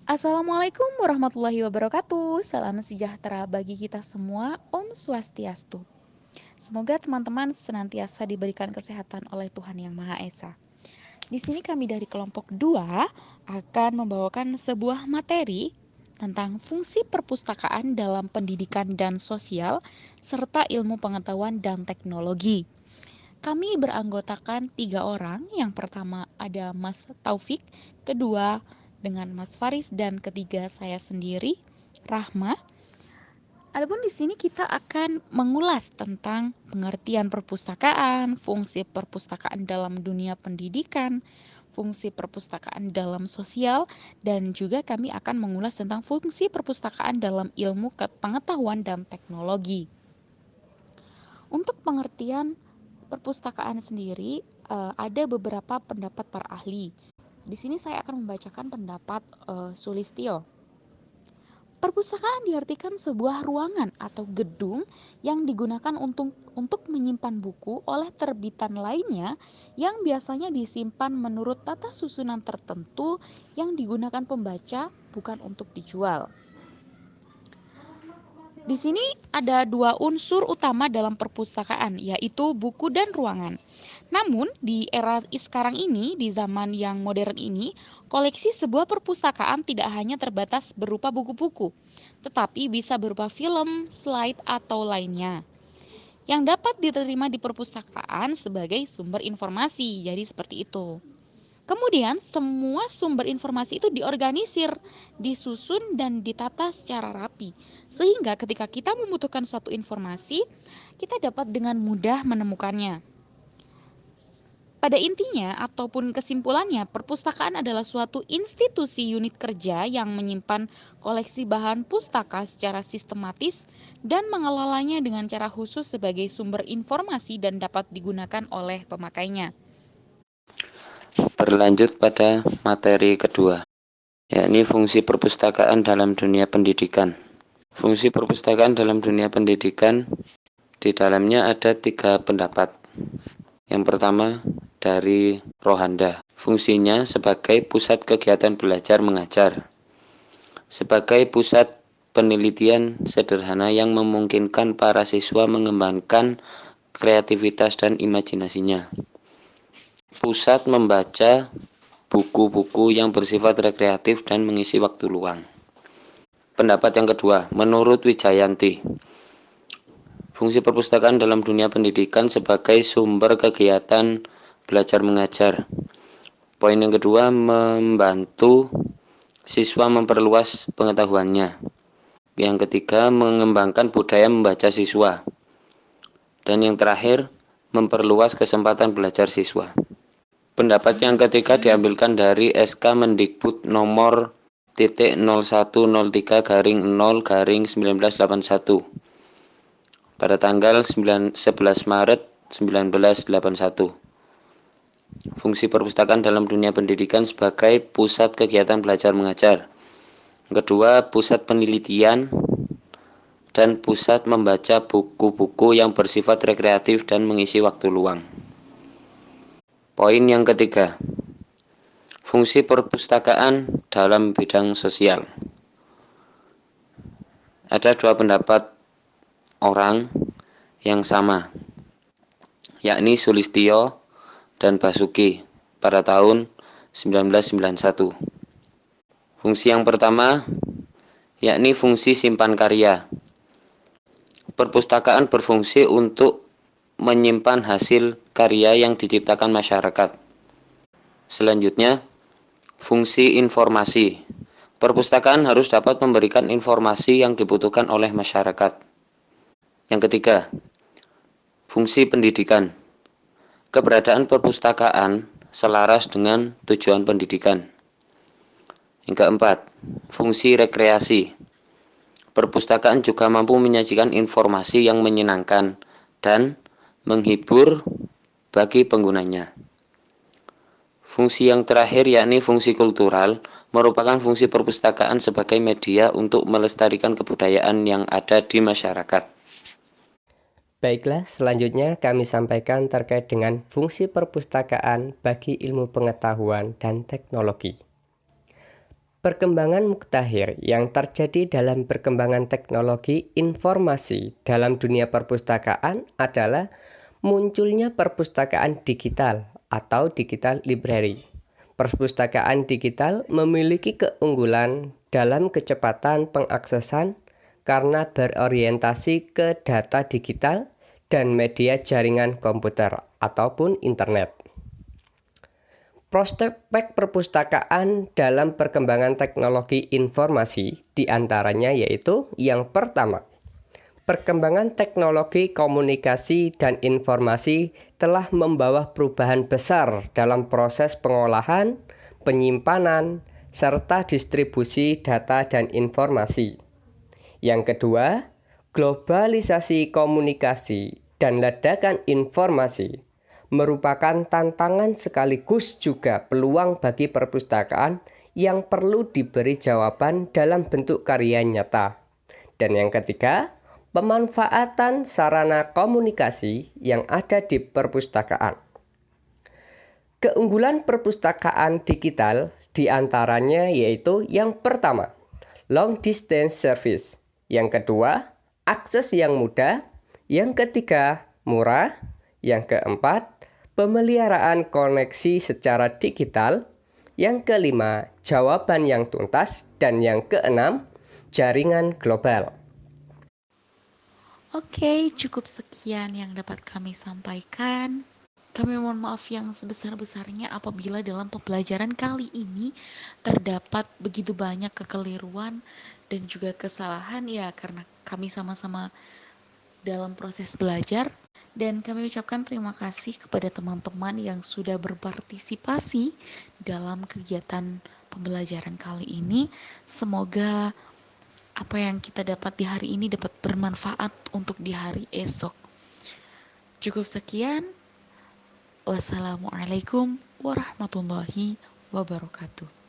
Assalamualaikum warahmatullahi wabarakatuh. Salam sejahtera bagi kita semua. Om Swastiastu. Semoga teman-teman senantiasa diberikan kesehatan oleh Tuhan Yang Maha Esa. Di sini kami dari kelompok 2 akan membawakan sebuah materi tentang fungsi perpustakaan dalam pendidikan dan sosial serta ilmu pengetahuan dan teknologi. Kami beranggotakan 3 orang. Yang pertama ada Mas Taufik, kedua dengan Mas Faris, dan ketiga saya sendiri, Rahma. Adapun di sini kita akan mengulas tentang pengertian perpustakaan, fungsi perpustakaan dalam dunia pendidikan, fungsi perpustakaan dalam sosial, dan juga kami akan mengulas tentang fungsi perpustakaan dalam ilmu pengetahuan dan teknologi. Untuk pengertian perpustakaan sendiri, ada beberapa pendapat para ahli. Di sini saya akan membacakan pendapat Sulistyo. Perpustakaan diartikan sebuah ruangan atau gedung yang digunakan untuk menyimpan buku oleh terbitan lainnya yang biasanya disimpan menurut tata susunan tertentu yang digunakan pembaca, bukan untuk dijual. Di sini ada 2 unsur utama dalam perpustakaan, yaitu buku dan ruangan. Namun, di era sekarang ini, di zaman yang modern ini, koleksi sebuah perpustakaan tidak hanya terbatas berupa buku-buku, tetapi bisa berupa film, slide, atau lainnya yang dapat diterima di perpustakaan sebagai sumber informasi. Jadi seperti itu. Kemudian semua sumber informasi itu diorganisir, disusun dan ditata secara rapi. Sehingga ketika kita membutuhkan suatu informasi, kita dapat dengan mudah menemukannya. Pada intinya ataupun kesimpulannya, perpustakaan adalah suatu institusi unit kerja yang menyimpan koleksi bahan pustaka secara sistematis dan mengelolanya dengan cara khusus sebagai sumber informasi dan dapat digunakan oleh pemakainya. Berlanjut pada materi kedua, yakni fungsi perpustakaan dalam dunia pendidikan. Fungsi perpustakaan dalam dunia pendidikan, di dalamnya ada 3 pendapat. Yang pertama dari Rohanda, fungsinya sebagai pusat kegiatan belajar mengajar, sebagai pusat penelitian sederhana yang memungkinkan para siswa mengembangkan kreativitas dan imajinasinya. Pusat membaca buku-buku yang bersifat rekreatif dan mengisi waktu luang. Pendapat yang kedua, menurut Wijayanti, fungsi perpustakaan dalam dunia pendidikan sebagai sumber kegiatan belajar mengajar. Poin yang kedua, membantu siswa memperluas pengetahuannya. Yang ketiga, mengembangkan budaya membaca siswa. Dan yang terakhir, memperluas kesempatan belajar siswa. Pendapat yang ketiga diambilkan dari SK Mendikbud nomor 0103/0/1981 pada tanggal 11 Maret 1981. Fungsi perpustakaan dalam dunia pendidikan sebagai pusat kegiatan belajar mengajar. Kedua, pusat penelitian dan pusat membaca buku-buku yang bersifat rekreatif dan mengisi waktu luang. Poin yang ketiga, fungsi perpustakaan dalam bidang sosial. Ada 2 pendapat orang yang sama, yakni Sulistyo dan Basuki pada tahun 1991. Fungsi yang pertama, yakni fungsi simpan karya. Perpustakaan berfungsi untuk menyimpan hasil karya yang diciptakan masyarakat. Selanjutnya, fungsi informasi. Perpustakaan harus dapat memberikan informasi yang dibutuhkan oleh masyarakat. Yang ketiga, fungsi pendidikan. Keberadaan perpustakaan selaras dengan tujuan pendidikan. Yang keempat, fungsi rekreasi. Perpustakaan juga mampu menyajikan informasi yang menyenangkan dan menghibur bagi penggunanya. Fungsi yang terakhir yakni fungsi kultural, merupakan fungsi perpustakaan sebagai media untuk melestarikan kebudayaan yang ada di masyarakat. Baiklah, selanjutnya kami sampaikan terkait dengan fungsi perpustakaan bagi ilmu pengetahuan dan teknologi. Perkembangan mutakhir yang terjadi dalam perkembangan teknologi informasi dalam dunia perpustakaan adalah munculnya perpustakaan digital atau digital library. Perpustakaan digital memiliki keunggulan dalam kecepatan pengaksesan karena berorientasi ke data digital dan media jaringan komputer ataupun internet. Prospek perpustakaan dalam perkembangan teknologi informasi diantaranya yaitu yang pertama, perkembangan teknologi komunikasi dan informasi telah membawa perubahan besar dalam proses pengolahan, penyimpanan, serta distribusi data dan informasi. Yang kedua, globalisasi komunikasi dan ledakan informasi merupakan tantangan sekaligus juga peluang bagi perpustakaan yang perlu diberi jawaban dalam bentuk karya nyata. Dan yang ketiga, pemanfaatan sarana komunikasi yang ada di perpustakaan. Keunggulan perpustakaan digital diantaranya yaitu yang pertama, long distance service. Yang kedua, akses yang mudah. Yang ketiga, murah. Yang keempat, pemeliharaan koneksi secara digital. Yang kelima, jawaban yang tuntas. Dan yang keenam, jaringan global. Oke, cukup sekian yang dapat kami sampaikan. Kami mohon maaf yang sebesar-besarnya apabila dalam pembelajaran kali ini terdapat begitu banyak kekeliruan dan juga kesalahan ya karena kami sama-sama dalam proses belajar. Dan kami ucapkan terima kasih kepada teman-teman yang sudah berpartisipasi dalam kegiatan pembelajaran kali ini. Semoga apa yang kita dapat di hari ini dapat bermanfaat untuk di hari esok. Cukup sekian. Wassalamualaikum warahmatullahi wabarakatuh.